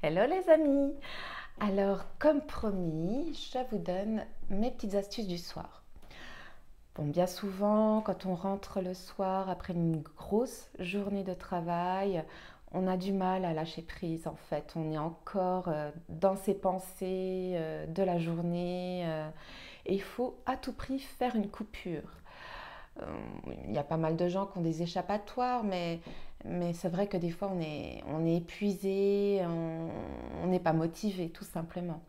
Hello les amis! Alors, comme promis, je vous donne mes petites astuces du soir. Bon, bien souvent, quand on rentre le soir après une grosse journée de travail, on a du mal à lâcher prise en fait. On est encore dans ses pensées de la journée et il faut à tout prix faire une coupure. Euh, il y a pas mal de gens qui ont des échappatoires, mais c'est vrai que des fois on est épuisé, on n'est pas motivé tout simplement.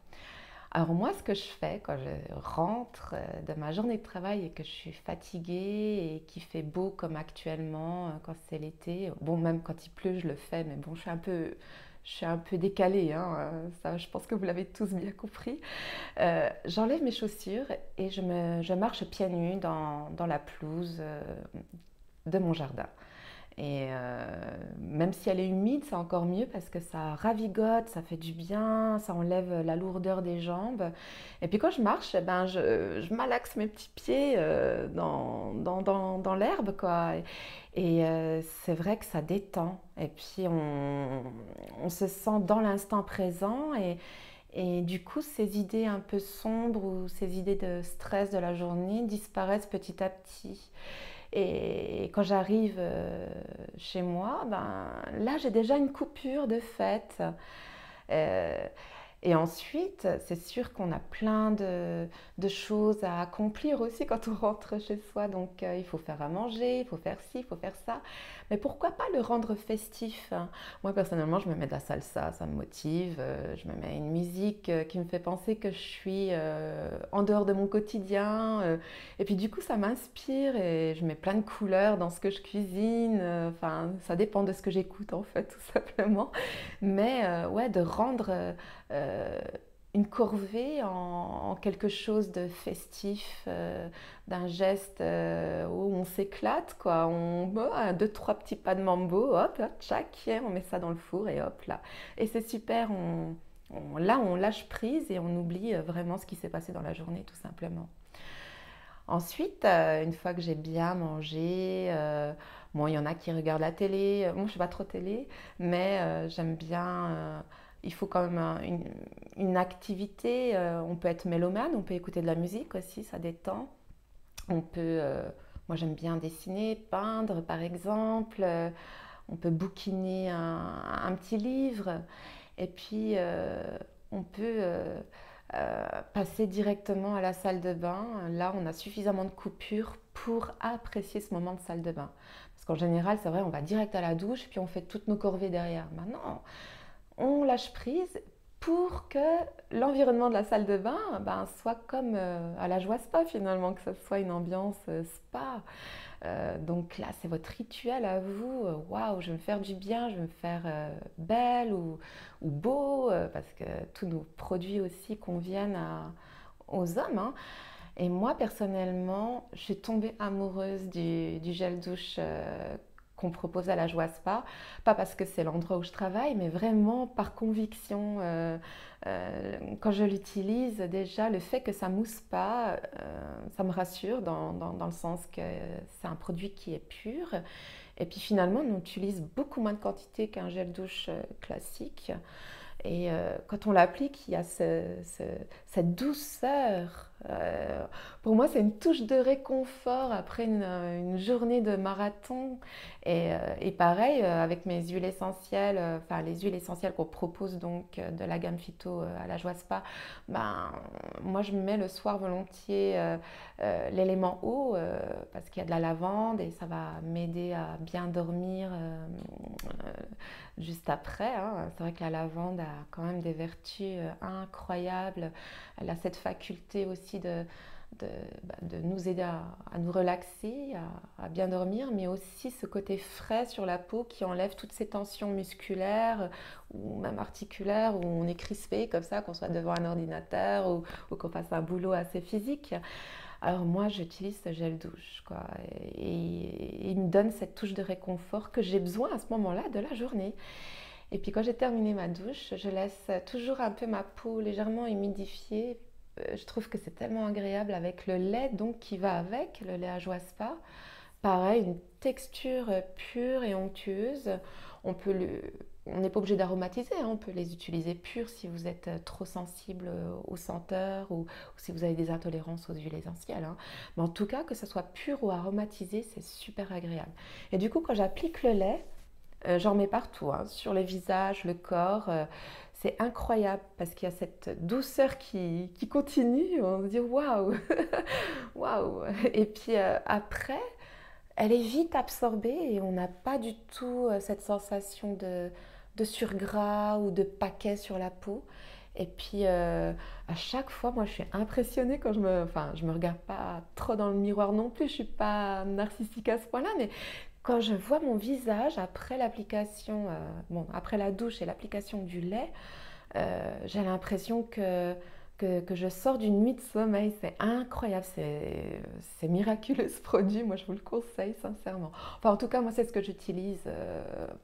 Alors moi, ce que je fais quand je rentre de ma journée de travail et que je suis fatiguée et qu'il fait beau comme actuellement, quand c'est l'été, bon même quand il pleut je le fais, mais bon je suis un peu décalée, hein, ça je pense que vous l'avez tous bien compris. J'enlève mes chaussures et je marche pieds nus dans la pelouse de mon jardin. Et même si elle est humide, c'est encore mieux parce que ça ravigote, ça fait du bien, ça enlève la lourdeur des jambes. Et puis quand je marche, eh ben je malaxe mes petits pieds dans l'herbe, quoi. Et c'est vrai que ça détend. Et puis on se sent dans l'instant présent. Et du coup, ces idées un peu sombres ou ces idées de stress de la journée disparaissent petit à petit. Et quand j'arrive chez moi, ben, là j'ai déjà une coupure de fête. Euh, et ensuite, c'est sûr qu'on a plein de choses à accomplir aussi quand on rentre chez soi. Donc, il faut faire à manger, il faut faire ci, il faut faire ça. Mais pourquoi pas le rendre festif? Moi, personnellement, je me mets de la salsa, ça me motive. Je me mets une musique qui me fait penser que je suis en dehors de mon quotidien. Et puis, du coup, ça m'inspire et je mets plein de couleurs dans ce que je cuisine. Enfin, ça dépend de ce que j'écoute, en fait, tout simplement. Mais ouais, de rendre euh, une corvée en quelque chose de festif, d'un geste où on s'éclate, quoi. Deux, trois petits pas de mambo, hop, hop, tchac, on met ça dans le four et hop là. Et c'est super, là on lâche prise et on oublie vraiment ce qui s'est passé dans la journée, tout simplement. Ensuite, une fois que j'ai bien mangé, bon, il y en a qui regardent la télé. Moi, je ne suis pas trop télé, mais j'aime bien. Il faut quand même une activité. On peut être mélomane, on peut écouter de la musique aussi, ça détend. On peut, moi, j'aime bien dessiner, peindre, par exemple. On peut bouquiner un petit livre. Et puis, on peut passer directement à la salle de bain. Là, on a suffisamment de coupures pour apprécier ce moment de salle de bain. Parce qu'en général, c'est vrai, on va direct à la douche, puis on fait toutes nos corvées derrière. Maintenant, on lâche prise pour que l'environnement de la salle de bain ben, soit comme à la joie spa finalement, que ce soit une ambiance spa. Donc là, c'est votre rituel à vous. Waouh, je vais me faire du bien, je vais me faire belle ou beau, parce que tous nos produits aussi conviennent aux hommes, hein. Et moi, personnellement, je suis tombée amoureuse du gel douche qu'on propose à la Joie Spa. Pas parce que c'est l'endroit où je travaille, mais vraiment par conviction. Quand je l'utilise, déjà, le fait que ça mousse pas, ça me rassure dans le sens que c'est un produit qui est pur. Et puis finalement, on utilise beaucoup moins de quantité qu'un gel douche classique. Et quand on l'applique, il y a cette douceur. Pour moi, c'est une touche de réconfort après une journée de marathon. Et pareil, avec mes huiles essentielles, enfin les huiles essentielles qu'on propose donc de la gamme Phyto à la Joie Spa, ben, moi je me mets le soir volontiers l'élément eau parce qu'il y a de la lavande et ça va m'aider à bien dormir juste après, hein. C'est vrai que la lavande a quand même des vertus incroyables. Elle a cette faculté aussi de, de nous aider à nous relaxer, à bien dormir, mais aussi ce côté frais sur la peau qui enlève toutes ces tensions musculaires ou même articulaires où on est crispé comme ça, qu'on soit devant un ordinateur ou qu'on fasse un boulot assez physique. Alors moi, j'utilise ce gel douche, quoi, et il me donne cette touche de réconfort que j'ai besoin à ce moment-là de la journée. Et puis quand j'ai terminé ma douche, je laisse toujours un peu ma peau légèrement humidifiée. Je trouve que c'est tellement agréable avec le lait donc qui va avec, le lait à joie spa. Pareil, une texture pure et onctueuse. On peut on n'est pas obligé d'aromatiser, hein, on peut les utiliser purs si vous êtes trop sensible aux senteurs ou si vous avez des intolérances aux huiles essentielles, hein. Mais en tout cas, que ce soit pur ou aromatisé, c'est super agréable. Et du coup, quand j'applique le lait, j'en mets partout, hein, sur le visage, le corps. C'est incroyable parce qu'il y a cette douceur qui continue. On se dit waouh, waouh. Et puis après, elle est vite absorbée et on n'a pas du tout cette sensation de surgras ou de paquet sur la peau. Et puis à chaque fois, moi je suis impressionnée quand enfin je me regarde pas trop dans le miroir non plus, je suis pas narcissique à ce point-là, mais quand je vois mon visage après l'application, bon après la douche et l'application du lait, j'ai l'impression que je sors d'une nuit de sommeil. C'est incroyable, c'est miraculeux ce produit. Moi, je vous le conseille sincèrement. Enfin, en tout cas, moi, c'est ce que j'utilise.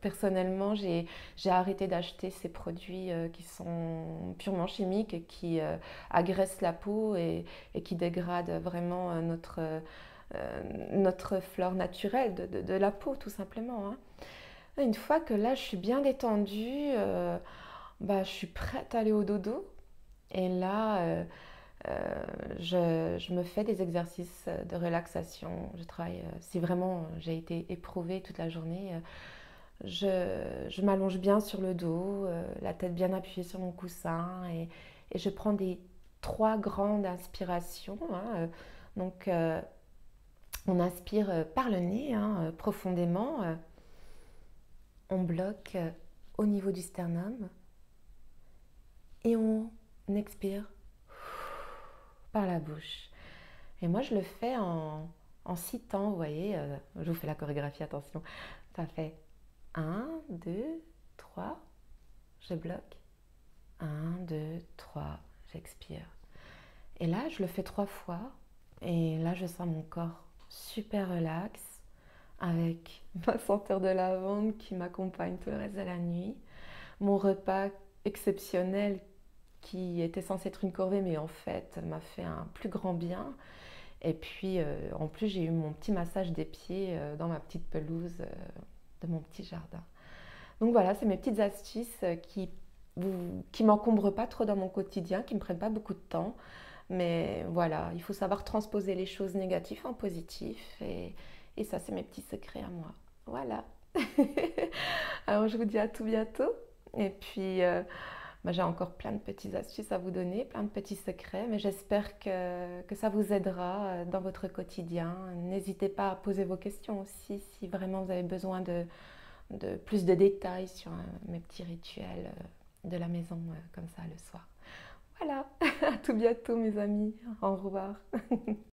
Personnellement, j'ai arrêté d'acheter ces produits qui sont purement chimiques et qui agressent la peau et qui dégradent vraiment notre flore naturelle de la peau, tout simplement, hein. Une fois que là, je suis bien détendue, bah, je suis prête à aller au dodo. Et là, je me fais des exercices de relaxation. Je travaille, si vraiment j'ai été éprouvée toute la journée, je m'allonge bien sur le dos, la tête bien appuyée sur mon coussin et je prends des trois grandes inspirations, hein. Donc, on inspire par le nez, hein, profondément. On bloque au niveau du sternum et on expire par la bouche. Et moi, je le fais en 6 temps, vous voyez. Je vous fais la chorégraphie, attention. Ça fait un, 2, 3, je bloque. Un, 2, 3, j'expire. Et là, je le fais 3 fois. Et là, je sens mon corps super relax, avec ma senteur de lavande qui m'accompagne tout le reste de la nuit. Mon repas exceptionnel qui était censé être une corvée, mais en fait m'a fait un plus grand bien. Et puis en plus, j'ai eu mon petit massage des pieds dans ma petite pelouse de mon petit jardin. Donc voilà, c'est mes petites astuces qui m'encombrent pas trop dans mon quotidien, qui me prennent pas beaucoup de temps. Mais voilà, il faut savoir transposer les choses négatives en positif. Et ça, c'est mes petits secrets à moi. Voilà. Alors, je vous dis à tout bientôt. Et puis, bah, j'ai encore plein de petites astuces à vous donner, plein de petits secrets. Mais j'espère que ça vous aidera dans votre quotidien. N'hésitez pas à poser vos questions aussi si vraiment vous avez besoin de plus de détails sur mes petits rituels de la maison, comme ça, le soir. Voilà, à tout bientôt mes amis. Au revoir.